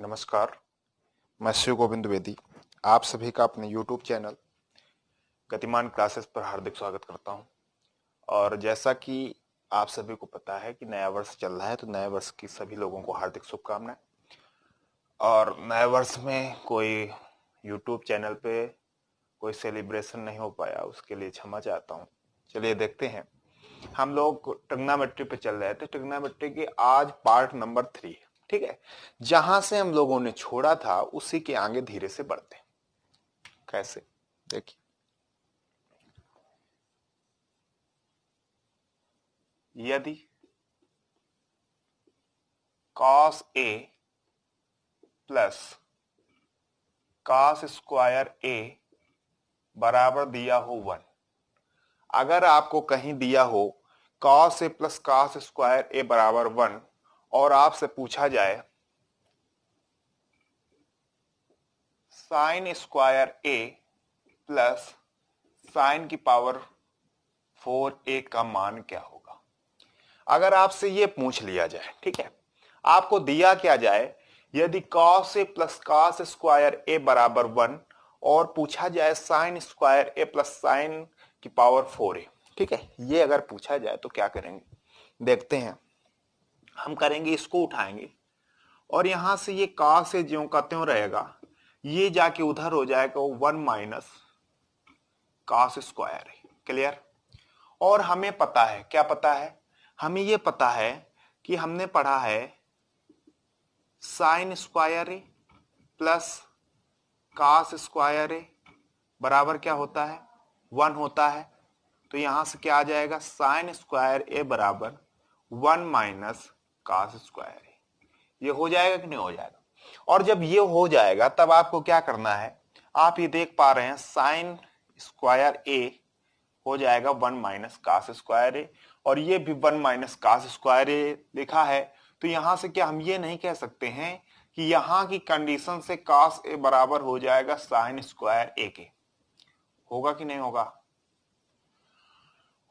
नमस्कार, मैं शिव गोविंद द्विवेदी आप सभी का अपने YouTube चैनल गतिमान क्लासेस पर हार्दिक स्वागत करता हूं। और जैसा कि आप सभी को पता है कि नया वर्ष चल रहा है, तो नए वर्ष की सभी लोगों को हार्दिक शुभकामनाएं। और नए वर्ष में कोई YouTube चैनल पे कोई सेलिब्रेशन नहीं हो पाया, उसके लिए क्षमा चाहता हूं। चलिए देखते हैं। हम लोग ट्रिग्नोमेट्री पे चल रहे थे। ट्रिग्नोमेट्री की आज पार्ट नंबर 3 है, ठीक है। जहां से हम लोगों ने छोड़ा था उसी के आगे धीरे से बढ़ते हैं। कैसे, देखिए, यदि cos A plus cos square A बराबर दिया हो 1। अगर आपको कहीं दिया हो cos A plus cos square A बराबर 1 और आपसे पूछा जाए sine square A plus sign की पावर 4A का मान क्या होगा। अगर आपसे ये पूछ लिया जाए, ठीक है, आपको दिया क्या जाए, यदि cos A plus cos square A बराबर 1 और पूछा जाए sine square A plus sign की पावर 4A, ठीक है, ये अगर पूछा जाए तो क्या करेंगे, देखते हैं। हम करेंगे, इसको उठाएंगे और यहां से ये cos से ज्यों का त्यों रहेगा, ये जाके उधर हो जाएगा 1 minus cos square A। Clear. और हमें पता है, क्या पता है, हमें ये पता है कि हमने पढ़ा है साइन स्क्वायर ए प्लस कॉस स्क्वायर ए बराबर क्या होता है, 1 होता है। तो यहां से क्या आ जाएगा, साइन स्क्वायर ए बराबर 1 माइनस कॉस स्क्वायर ए। ये हो जाएगा कि नहीं हो जाएगा। और जब ये हो जाएगा तब आपको क्या करना है, आप ये देख पा रहे हैं साइन स्क्वायर ए हो जाएगा 1 माइनस कॉस स्क्वायर ए, और ये भी 1 माइनस कॉस स्क्वायर ए लिखा है। तो यहां से क्या हम ये नहीं कह सकते हैं कि यहां की कंडीशन से कॉस ए बराबर हो जाएगा साइन स्क्वायर ए के, होगा कि नहीं होगा।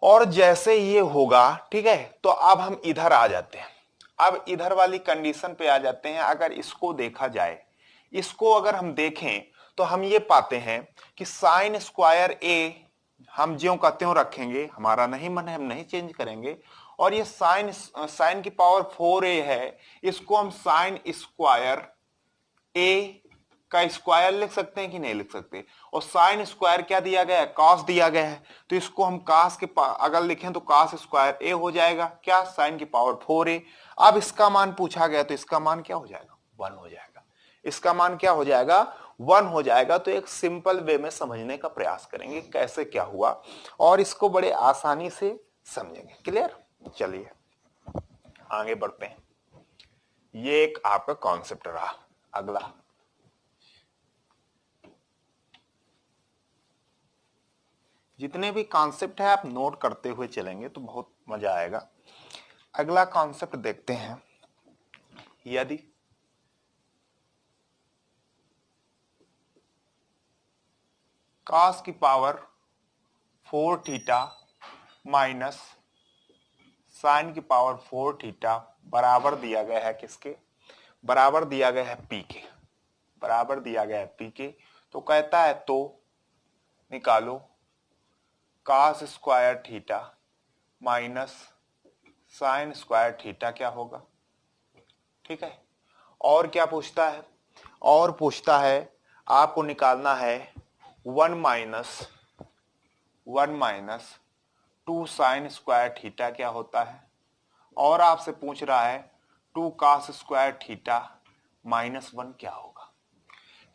और जैसे ये होगा, ठीक है, तो अब हम इधर आ जाते हैं। अब इधर वाली कंडीशन पे आ जाते हैं। अगर इसको देखा जाए, इसको अगर हम देखें तो हम ये पाते हैं कि साइन स्क्वायर ए हम ज्यों का त्यों रखेंगे, हमारा नहीं मन है, हम नहीं चेंज करेंगे। और ये साइन की पावर 4A है, इसको हम साइन स्क्वायर ए का स्क्वायर लिख सकते हैं कि नहीं लिख सकते। और साइन स्क्वायर क्या दिया गया है, कॉस दिया गया है, तो इसको हम कॉस के अगर लिखें तो कॉस स्क्वायर ए हो जाएगा, क्या, साइन की पावर 4A। अब इसका मान पूछा गया तो इसका मान क्या हो जाएगा, 1 हो जाएगा। इसका मान क्या हो जाएगा, 1 हो जाएगा। तो एक सिंपल वे में समझने का प्रयास करेंगे कैसे क्या हुआ, और इसको बड़े आसानी से समझेंगे। क्लियर। चलिए आगे बढ़ते हैं। ये एक आपका कॉन्सेप्ट रहा। अगला, जितने भी कॉन्सेप्ट है आप नोट करते हुए चलेंगे तो बहुत मजा आएगा। अगला कॉन्सेप्ट देखते हैं। यदि cos की पावर 4 थीटा माइनस साइन की पावर 4 थीटा बराबर दिया गया है किसके, बराबर दिया गया है पी के, बराबर दिया गया है पी के। तो कहता है तो निकालो cos square theta minus sine square theta क्या होगा, ठीक है। और क्या पूछता है, और पूछता है आपको निकालना है 1 माइनस 2 साइन स्क्वायर थीटा क्या होता है। और आपसे पूछ रहा है 2 cos स्क्वायर थीटा माइनस 1 क्या होगा।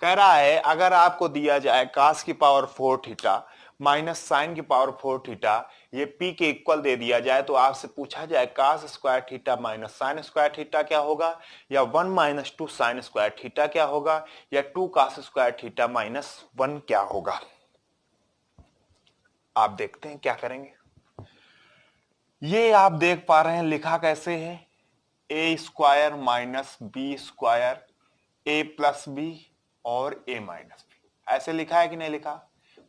कह रहा है अगर आपको दिया जाए cos की पावर 4 थीटा माइनस साइन की पावर 4 थीटा, ये p के इक्वल दे दिया जाए, तो आपसे पूछा जाए cos square theta minus sine square theta क्या होगा, या 1 माइनस 2 साइन स्क्वायर थीटा क्या होगा, या 2 cos स्क्वायर थीटा माइनस 1 क्या होगा। आप देखते हैं क्या करेंगे। ये आप देख पा रहे हैं लिखा कैसे है, ए स्क्वायर माइनस बी स्क्वायर ए प्लस बी और ए माइनस बी, ऐसे लिखा है कि नहीं लिखा।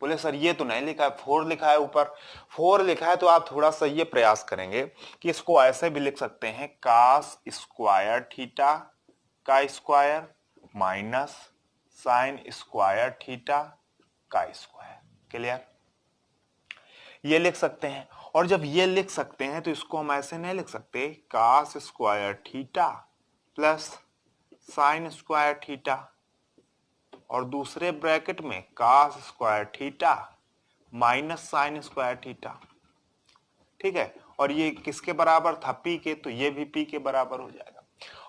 बोले सर ये तो नहीं लिखा है, 4 लिखा है ऊपर, 4 लिखा है। तो आप थोड़ा सा ये प्रयास करेंगे कि इसको ऐसे भी लिख सकते हैं cos स्क्वायर थीटा का square minus sine square theta का स्क्वायर। क्लियर? ये लिख सकते हैं। और जब ये लिख सकते हैं तो इसको हम ऐसे नहीं लिख सकते, cos square theta plus sine square theta और दूसरे ब्रैकेट में cos square theta minus sine square theta. ठीक है, और ये किसके बराबर था? पी के, तो ये भी पी के बराबर हो जाएगा।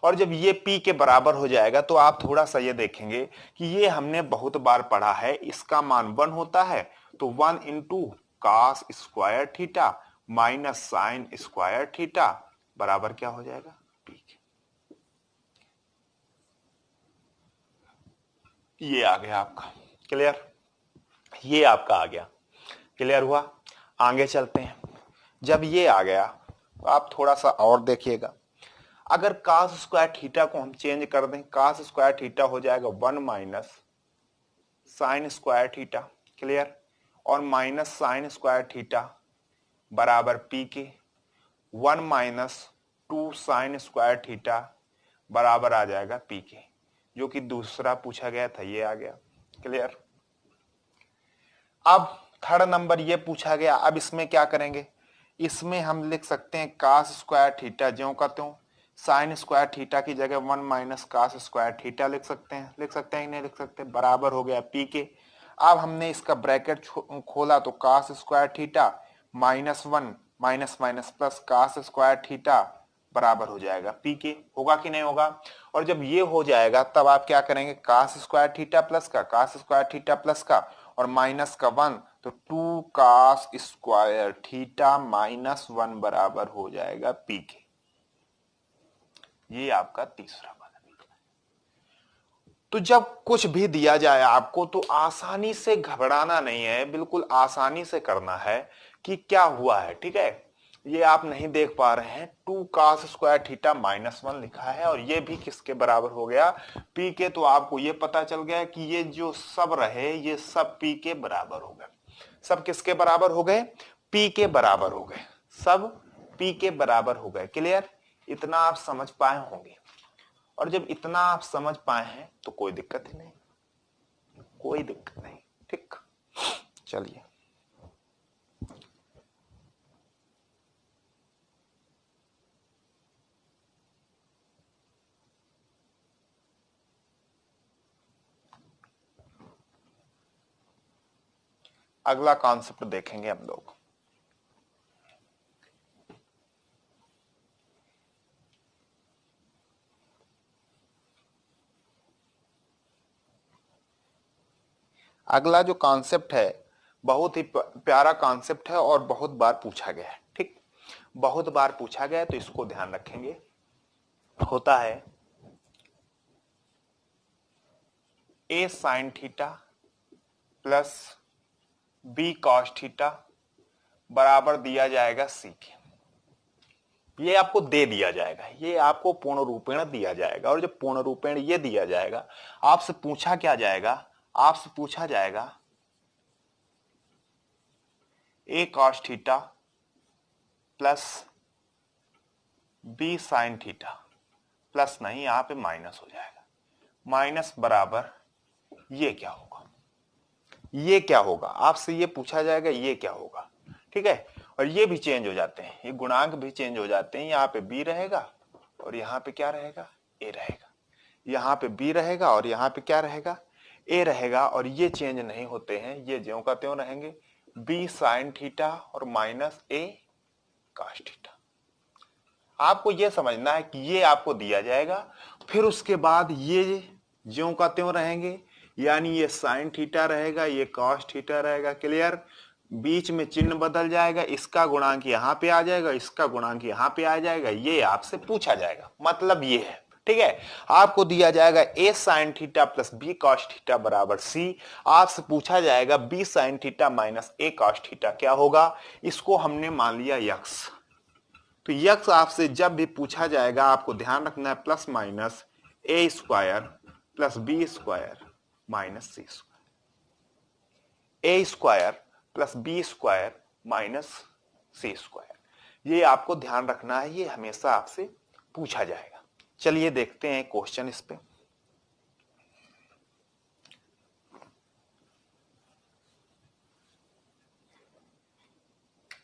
और जब ये पी के बराबर हो जाएगा तो आप थोड़ा सा ये देखेंगे कि ये हमने बहुत बार पढ़ा है, इसका मान 1 होता है, तो 1 into cos square theta minus sine square theta बराबर क्या हो जाएगा? पी के। ये आ गया आपका। क्लियर? ये आपका आ गया। क्लियर हुआ? आगे चलते हैं। जब ये आ गया तो आप थोड़ा सा और देखिएगा, अगर कास स्क्वायर थीटा को हम चेंज कर दें, कास स्क्वायर थीटा हो जाएगा 1 minus sine square theta. Clear? और माइनस साइन स्क्वायर थीटा बराबर पी के। 1 माइनस 2 साइन स्क्वायर थीटा बराबर आ जाएगा पी के, जो कि दूसरा पूछा गया था, ये आ गया। क्लियर? अब थर्ड नंबर ये पूछा गया, अब इसमें क्या करेंगे? इसमें हम लिख सकते हैं कास स्क्वायर थीटा ज्यों का त्यों, साइन स्क्वायर थीटा की जगह 1 माइनस कास स्क्वायर थीटा लिख सकते हैं। लिख सकते हैं कि नहीं लिख सकते? बराबर हो गया पी के। अब हमने इसका ब्रैकेट खोला तो cos square theta minus 1 minus minus plus cos square theta बराबर हो जाएगा पी के। होगा कि नहीं होगा? और जब ये हो जाएगा तब आप क्या करेंगे? कास स्क्वायर थीटा प्लस का कास स्क्वायर थीटा प्लस का और माइनस का 1, तो 2 कास स्क्वायर थीटा माइनस 1 बराबर हो जाएगा पी के। ये आपका तीसरा वाला निकला। तो जब कुछ भी दिया जाए आपको तो आसानी से घबराना नहीं है, बिल्कुल आसानी से करना है कि क्या हुआ है। ठीक है, ये आप नहीं देख पा रहे हैं, 2 कास स्क्वायर थीटा माइनस 1 लिखा है और ये भी किसके बराबर हो गया? पी के। तो आपको ये पता चल गया कि ये जो सब रहे ये सब पी के बराबर हो गए। सब किसके बराबर हो गए? पी के बराबर हो गए। सब पी के बराबर हो गए। क्लियर? इतना आप समझ पाए होंगे। और जब इतना आप समझ पाए हैं तो कोई दिक्कत ही नहीं, कोई दिक्कत नहीं। ठीक, चलिए अगला कॉन्सेप्ट देखेंगे हम लोग। अगला जो कॉन्सेप्ट है बहुत ही प्यारा कॉन्सेप्ट है और बहुत बार पूछा गया है। ठीक, बहुत बार पूछा गया है तो इसको ध्यान रखेंगे। होता है a sine theta plus b cos theta बराबर दिया जाएगा सी के। ये आपको दे दिया जाएगा, ये आपको पूर्ण रूपेण दिया जाएगा। और जब पूर्ण रूपेण ये दिया जाएगा, आपसे पूछा क्या जाएगा? आपसे पूछा जाएगा a cos theta plus b sine theta, plus नहीं, यहां पे माइनस हो जाएगा। माइनस बराबर ये क्या होगा? ये क्या होगा? आपसे ये पूछा जाएगा ये क्या होगा। ठीक है, और ये भी चेंज हो जाते हैं, ये गुणांक भी चेंज हो जाते हैं। यहाँ पे बी रहेगा और यहाँ पे क्या रहेगा? ए रहेगा। यहाँ पे बी रहेगा और यहाँ पे क्या रहेगा? ए रहेगा। और ये चेंज नहीं होते हैं, ये ज्यों का त्यों रहेंगे। बी साइन थीटा और माइनस ए कॉस थीटा। आपको ये समझना है कि ये आपको दिया जाएगा, फिर उसके बाद ये ज्यों का त्यों रहेंगे, यानी ये साइन थीटा रहेगा, ये कॉस थीटा रहेगा। क्लियर? बीच में चिन्ह बदल जाएगा, इसका गुणांक यहां पे आ जाएगा, इसका गुणांक यहां पे आ जाएगा। ये आपसे पूछा जाएगा, मतलब ये है। ठीक है, आपको दिया जाएगा a sine theta plus b cos theta बराबर सी। आपसे पूछा जाएगा b sine theta minus a cos theta क्या होगा? इसको हमने मान लिया यक्स। तो यक्स आपसे जब भी पूछा जाएगा आपको ध्यान रखना है plus minus a square plus b square minus c square. A square plus b square minus c square, ये आपको ध्यान रखना है, ये हमेशा आपसे पूछा जाएगा। चलिए देखते हैं क्वेश्चन इस पे।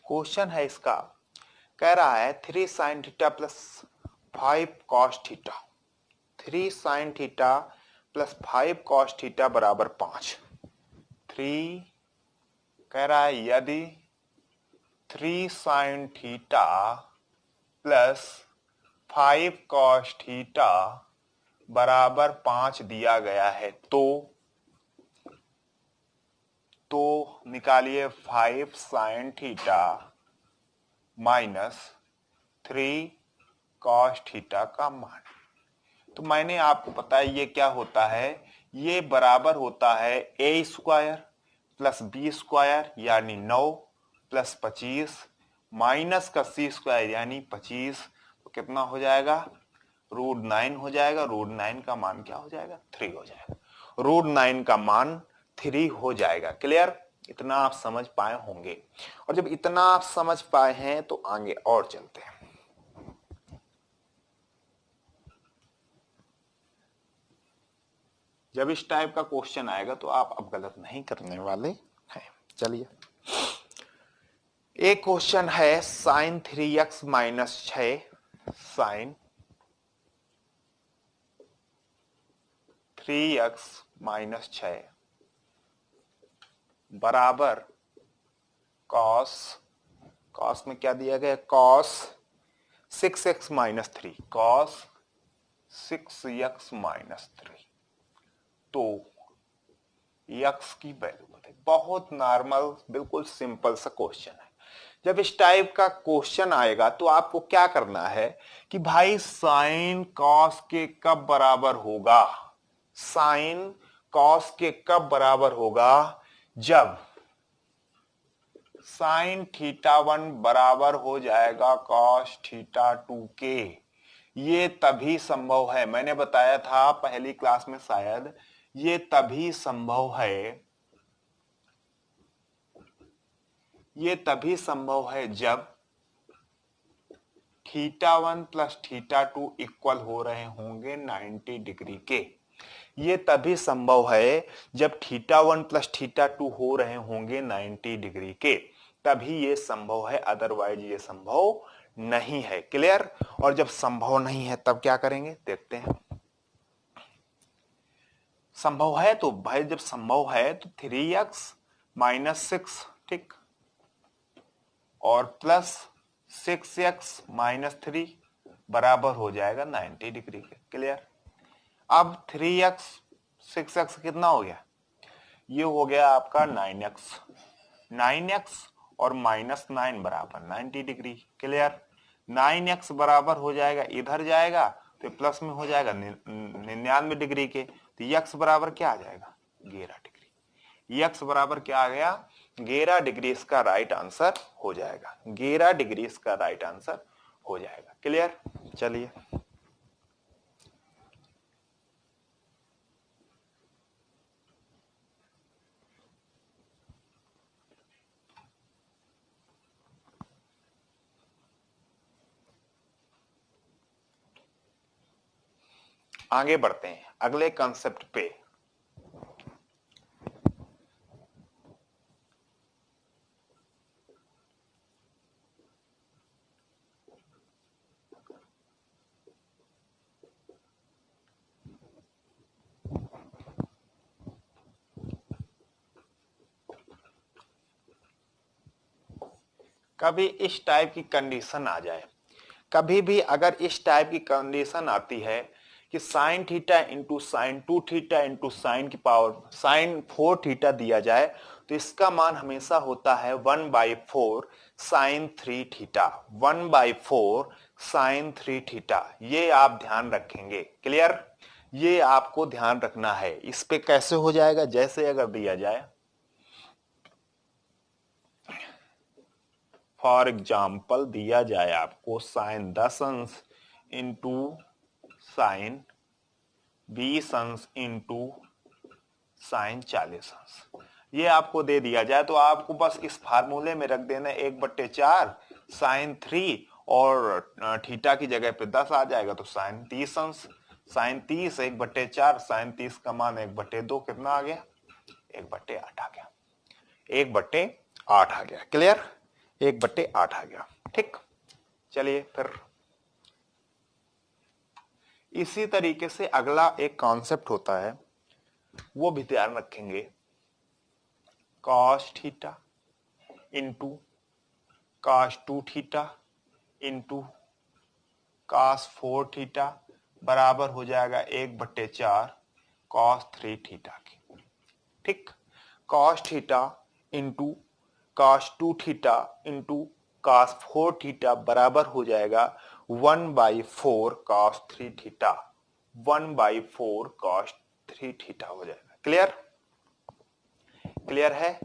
क्वेश्चन है इसका, कह रहा है 3 sin theta plus 5 cos theta, 3 sin theta plus 5 cos theta बराबर 5। 3 कह रहा है यदि 3 sin theta plus 5 cos theta बराबर 5 दिया गया है तो निकालिए 5 sin theta minus 3 cos theta का मान। तो मैंने आपको पता है ये क्या होता है, ये बराबर होता है a square plus b square यानी 9 प्लस 25 माइनस का c स्क्वायर यानी 25, तो कितना हो जाएगा, √9 हो जाएगा। √9 का मान क्या हो जाएगा, 3 हो जाएगा। √9 का मान 3 हो जाएगा। क्लियर, इतना आप समझ पाए होंगे। और जब इतना आप समझ पाए हैं तो आगे और चलते हैं। जब इस टाइप का क्वेश्चन आएगा तो आप अब गलत नहीं करने वाले हैं। चलिए, एक क्वेश्चन है sin 3x minus 6 sin 3x minus 6 बराबर cos में क्या दिया गया, cos 6x minus 3, cos 6x minus 3। तो x की वैल्यू बताइए। बहुत नॉर्मल बिल्कुल सिंपल सा क्वेश्चन है। जब इस टाइप का क्वेश्चन आएगा तो आपको क्या करना है कि भाई साइन कॉस के कब बराबर होगा, साइन कॉस के कब बराबर होगा, जब साइन थीटा 1 बराबर हो जाएगा कॉस थीटा 2 के। ये तभी संभव है, मैंने बताया था पहली क्लास में शायद, ये तभी संभव है, ये तभी संभव है जब थीटा 1 प्लस थीटा 2 इक्वल हो रहे होंगे 90 डिग्री के। ये तभी संभव है जब थीटा 1 प्लस थीटा 2 हो रहे होंगे 90 डिग्री के, तभी ये संभव है, अदरवाइज ये संभव नहीं है। क्लियर, और जब संभव नहीं है तब क्या करेंगे देखते हैं। संभव है तो भाई, जब संभव है तो 3x माइनस 6, ठीक, और प्लस 6x माइनस 3 बराबर हो जाएगा 90 डिग्री के। क्लियर, अब 3x 6x कितना हो गया, ये हो गया आपका 9x, 9x और माइनस 9 बराबर 90 डिग्री। क्लियर, 9x बराबर हो जाएगा, इधर जाएगा तो प्लस में हो जाएगा 99 डिग्री के, तो x बराबर क्या आ जाएगा, 11 डिग्री। x बराबर क्या आ गया, 11 डिग्री इसका राइट आंसर हो जाएगा, 11 डिग्री इसका राइट आंसर हो जाएगा। क्लियर, चलिए आगे बढ़ते हैं अगले कंसेप्ट पे। कभी इस टाइप की कंडीशन आ जाए, कभी भी अगर इस टाइप की कंडीशन आती है कि sine theta into sine 2 theta into sine की पावर साइन 4 थीटा दिया जाए, तो इसका मान हमेशा होता है 1/4 साइन 3 थीटा, 1/4 साइन 3 थीटा। ये आप ध्यान रखेंगे। क्लियर, ये आपको ध्यान रखना है। इस पे कैसे हो जाएगा, जैसे अगर दिया जाए फॉर एग्जाम्पल दिया जाए आपको साइन 10 अंश इंटू साइन 20 अंश इंटू साइन 40 अंश, ये आपको दे दिया जाए तो आपको बस इस फार्मूले में रख देना 1/4 साइन 3 और थीटा की जगह पे 10 आ जाएगा तो साइन 30 अंश, साइन 30 1/4 साइन 30 का मान 1/2 कितना आ गया, 1/8 आ गया, 1/8 आ गया। क्लियर, 1/8 आ गया। ठीक, चलिए फिर इसी तरीके से अगला एक कॉन्सेप्ट होता है, वो भी ध्यान रखेंगे। Cos theta into cos 2 theta into cos 4 theta बराबर हो जाएगा 1/4 कॉस 3 थीटा की। ठीक, cos theta into cos 2 theta into cos 4 theta बराबर हो जाएगा 1/4 कॉस 3 थीटा। 1/4 कॉस 3 थीटा हो जाएगा। क्लियर? क्लियर है?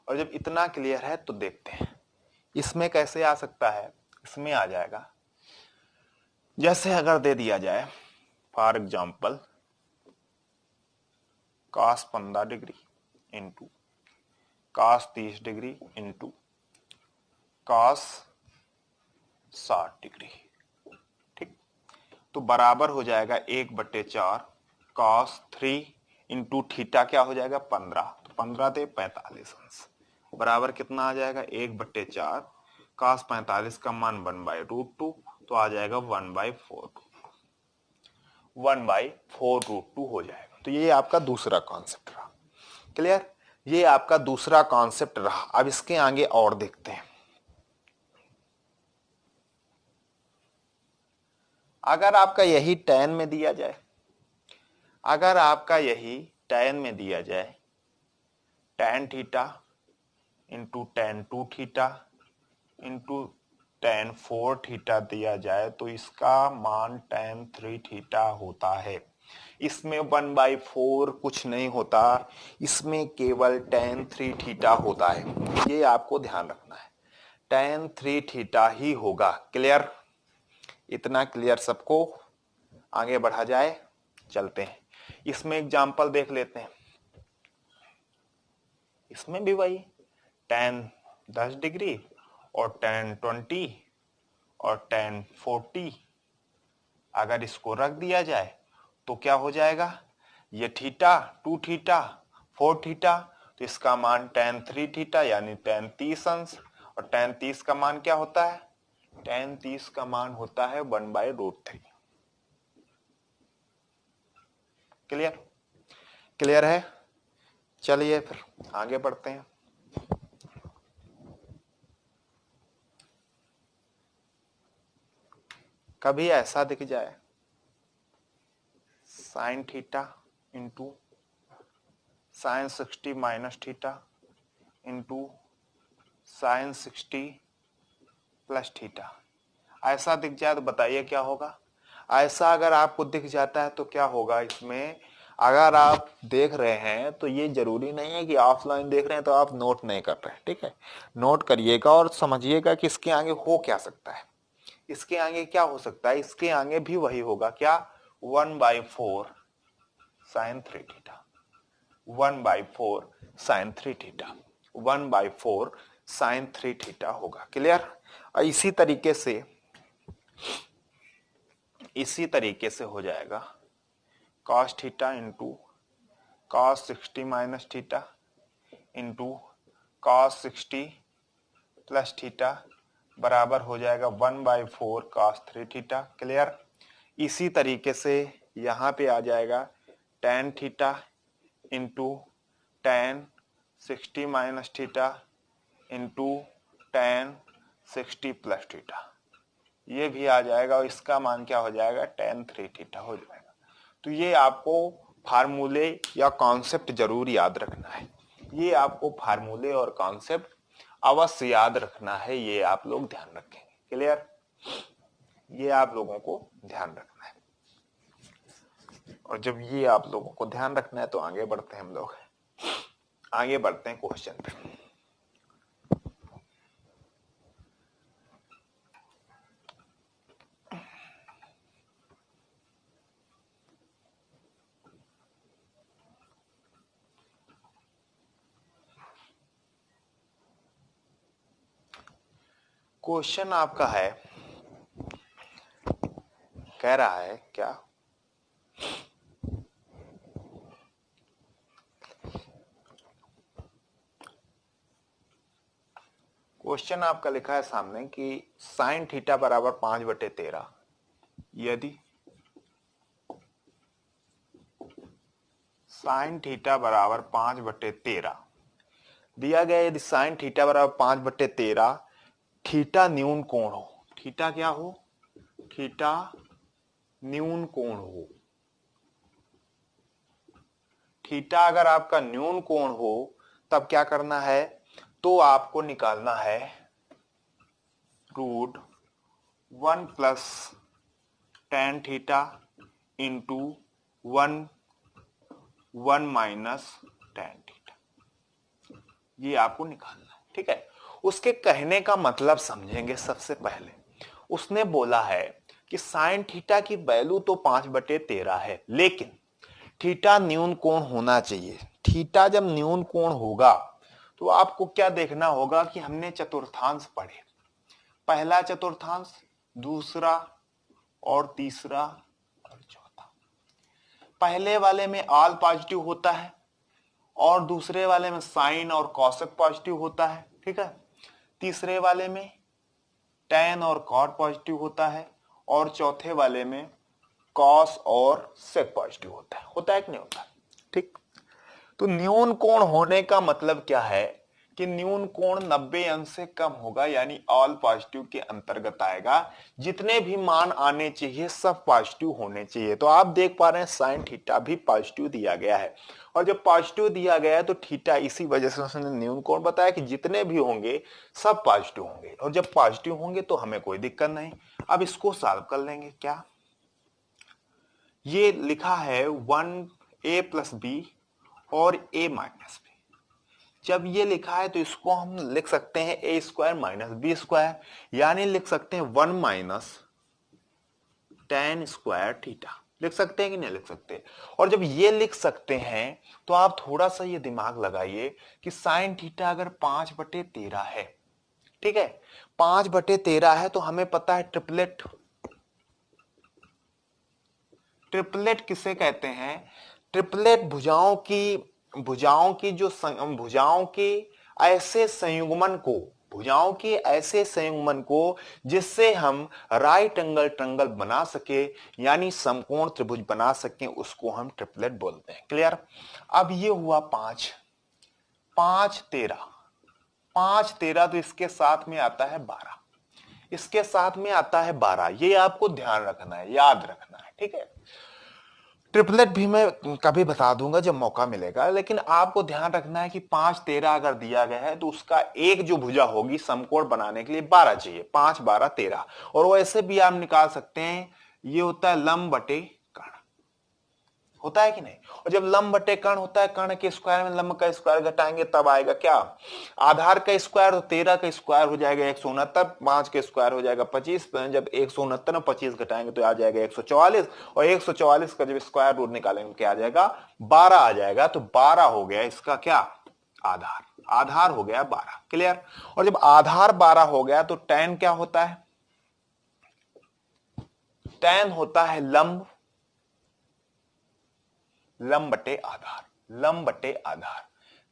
और जब इतना क्लियर है तो देखते हैं इसमें कैसे आ सकता है। इसमें आ जाएगा जैसे अगर दे दिया जाए for example cos 15 degree into cos 30 degree into cos 60 degree. ठीक, तो बराबर हो जाएगा 1/4 cos 3 इंटू थीटा क्या हो जाएगा 15, तो 15 थे 45 अंश बराबर कितना आ जाएगा 1/4 cos 45 का मान 1/√2, तो आ जाएगा 1/4 1/4√2 हो जाएगा। तो ये आपका दूसरा कॉन्सेप्ट रहा। क्लियर? ये आपका दूसरा कॉन्सेप्ट रहा। अब इसके आगे और देखते हैं। अगर आपका यही tan में दिया जाए, अगर आपका यही tan में दिया जाए tan theta into tan 2 theta into tan 4 theta दिया जाए तो इसका मान tan 3 थीटा होता है। इसमें 1/4 कुछ नहीं होता, इसमें केवल tan 3 थीटा होता है। ये आपको ध्यान रखना है, tan 3 थीटा ही होगा। क्लियर? इतना क्लियर सबको? आगे बढ़ा जाए, चलते हैं। इसमें एग्जांपल देख लेते हैं। इसमें भी वही tan 10 डिग्री और tan 20 और tan 40 अगर इसको रख दिया जाए तो क्या हो जाएगा, ये थीटा 2 थीटा 4 थीटा, तो इसका मान tan 3 थीटा यानी tan 30 अंश, और tan 30 का मान क्या होता है, tan 30 का मान होता है 1/√3। क्लियर? क्लियर है? चलिए फिर आगे बढ़ते हैं। कभी ऐसा दिख जाए sine theta into sine 60 minus theta into sine 60 plus theta, ऐसा दिख जाए तो बताइए क्या होगा। ऐसा अगर आपको दिख जाता है तो क्या होगा इसमें, अगर आप देख रहे हैं तो ये जरूरी नहीं है कि ऑफलाइन देख रहे हैं तो आप नोट नहीं कर रहे हैं। ठीक है, नोट करिएगा और समझिएगा कि इसके आगे हो क्या सकता है। इसके आगे क्या हो सकता है, इसके आगे भी वही होगा क्या, 1/4 sine 3 theta, 1/4 sine 3 theta, 1/4 sine 3 theta होगा। क्लियर? और इसी तरीके से हो जाएगा cos theta into cos 60 minus theta into cos 60 plus theta बराबर हो जाएगा 1/4 cos 3 थीटा। क्लियर? इसी तरीके से यहां पे आ जाएगा tan theta into tan 60 minus theta into tan 60 plus theta, ये भी आ जाएगा और इसका मान क्या हो जाएगा tan 3 थीटा हो जाएगा। तो ये आपको फार्मूले या कॉन्सेप्ट जरूर याद रखना है। ये आपको फार्मूले और कॉन्सेप्ट अवश्य याद रखना है, ये आप लोग ध्यान रखेंगे। क्लियर? ये आप लोगों को ध्यान रखना है, और जब ये आप लोगों को ध्यान रखना है तो आगे बढ़ते हैं हम लोग। आगे बढ़ते हैं क्वेश्चन पे। क्वेश्चन आपका है, कह रहा है क्या, क्वेश्चन आपका लिखा है सामने कि साइन थीटा बराबर 5/13, यदि साइन थीटा बराबर 5/13 दिया गया, यदि साइन थीटा बराबर 5/13 थीटा न्यून कोण हो, थीटा क्या हो, थीटा न्यून कोण हो, थीटा अगर आपका न्यून कोण हो तब क्या करना है, तो आपको निकालना है √1 + tan theta into 1 tan theta, ये आपको निकालना है। ठीक है, उसके कहने का मतलब समझेंगे। सबसे पहले उसने बोला है कि साइन थीटा की वैल्यू तो 5/13 है, लेकिन थीटा न्यून कोण होना चाहिए। थीटा जब न्यून कोण होगा तो आपको क्या देखना होगा कि हमने चतुर्थांश पढ़े, पहला चतुर्थांश, दूसरा और तीसरा और चौथा। पहले वाले में ऑल पॉजिटिव होता है और दूसरे वाले में साइन और कॉसेक पॉजिटिव होता है। ठीक है, तीसरे वाले में टैन और कॉट पॉजिटिव होता है और चौथे वाले में कॉस और सेक पॉजिटिव होता है कि नहीं होता। ठीक, तो न्यून कोण होने का मतलब क्या है कि न्यून कोण 90 अंश से कम होगा, यानी ऑल पॉजिटिव के अंतर्गत आएगा। जितने भी मान आने चाहिए सब पॉजिटिव होने चाहिए। तो आप देख पा रहे हैं साइन थीटा भी पॉजिटिव दिया गया है, और जब पॉजिटिव दिया गया है तो थीटा, इसी वजह से उसने न्यून कोण बताया कि जितने भी होंगे सब पॉजिटिव होंगे, और जब पॉजिटिव होंगे तो हमें कोई दिक्कत नहीं। अब इसको सॉल्व कर लेंगे। क्या ये लिखा है 1a + b और a - b, जब ये लिखा है तो इसको हम लिख सकते हैं a² - b², यानी लिख सकते हैं 1 - tan² थीटा। लिख सकते हैं कि नहीं लिख सकते। और जब ये लिख सकते हैं तो आप थोड़ा सा ये दिमाग लगाइए कि साइन थीटा अगर 5/13 है, ठीक है, 5/13 है, तो हमें पता है ट्रिपलेट, ट्रिपलेट किसे कहते हैं, ट्रिपलेट भुजाओं की जो भुजाओं के ऐसे संयुग्मन को, भुजाओं के ऐसे संयुग्मन को जिससे हम राइट एंगल ट्रायंगल बना सके, यानी समकोण त्रिभुज बना सके, उसको हम ट्रिपलेट बोलते हैं। क्लियर। अब ये हुआ 5 5 13 5 13, तो इसके साथ में आता है 12, इसके साथ में आता है 12। ये आपको ध्यान रखना है, याद रखना है। ठीक है, ट्रिपलेट भी मैं कभी बता दूंगा जब मौका मिलेगा, लेकिन आपको ध्यान रखना है कि 5 13 अगर दिया गया है तो उसका एक जो भुजा होगी समकोण बनाने के लिए 12 चाहिए, 5 12 13। और वैसे भी आप निकाल सकते हैं, ये होता है लंब बटे कर्ण, होता है कि नहीं। और जब लंब बटे कर्ण होता है, कर्ण के स्क्वायर में लंब का स्क्वायर घटाएंगे तब आएगा क्या, आधार का स्क्वायर, तो 13 का स्क्वायर हो जाएगा 169, 5 का स्क्वायर हो जाएगा 25, जब 169 में 25 घटाएंगे तो आ जाएगा 144, और 144 का जब स्क्वायर रूट निकालेंगे क्या आ जाएगा, 12 आ जाएगा। तो 12 हो गया इसका क्या, आधार, आधार हो गया 12। क्लियर। और जब आधार 12 हो गया तो tan क्या होता है, tan होता है लंब, लंब बटे आधार, लंब बटे आधार,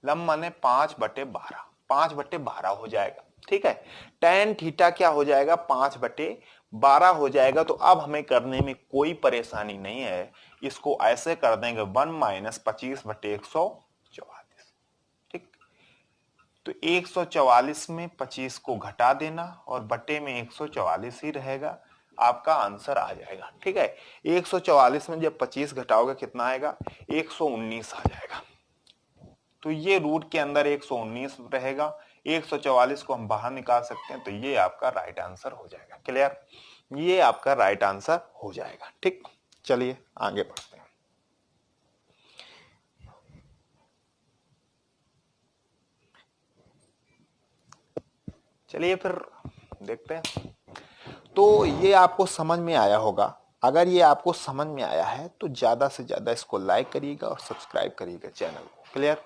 लंब माने 5/12, 5/12 हो जाएगा। ठीक है, tan थीटा क्या हो जाएगा, 5/12 हो जाएगा। तो अब हमें करने में कोई परेशानी नहीं है, इसको ऐसे कर देंगे 1 - 25/144। ठीक, तो 144 में 25 को घटा देना और बटे में 144 ही रहेगा, आपका आंसर आ जाएगा। ठीक है, 144 में जब 25 घटाओगे कितना आएगा, 119 आ जाएगा। तो ये रूट के अंदर 119 रहेगा, 144 को हम बाहर निकाल सकते हैं, तो ये आपका राइट आंसर हो जाएगा। क्लियर, ये आपका राइट आंसर हो जाएगा। ठीक, चलिए आगे बढ़ते हैं। चलिए फिर देखते हैं। तो ये आपको समझ में आया होगा। अगर ये आपको समझ में आया है तो ज्यादा से ज्यादा इसको लाइक करिएगा और सब्सक्राइब करिएगा चैनल को। क्लियर,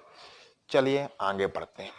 चलिए आगे बढ़ते हैं।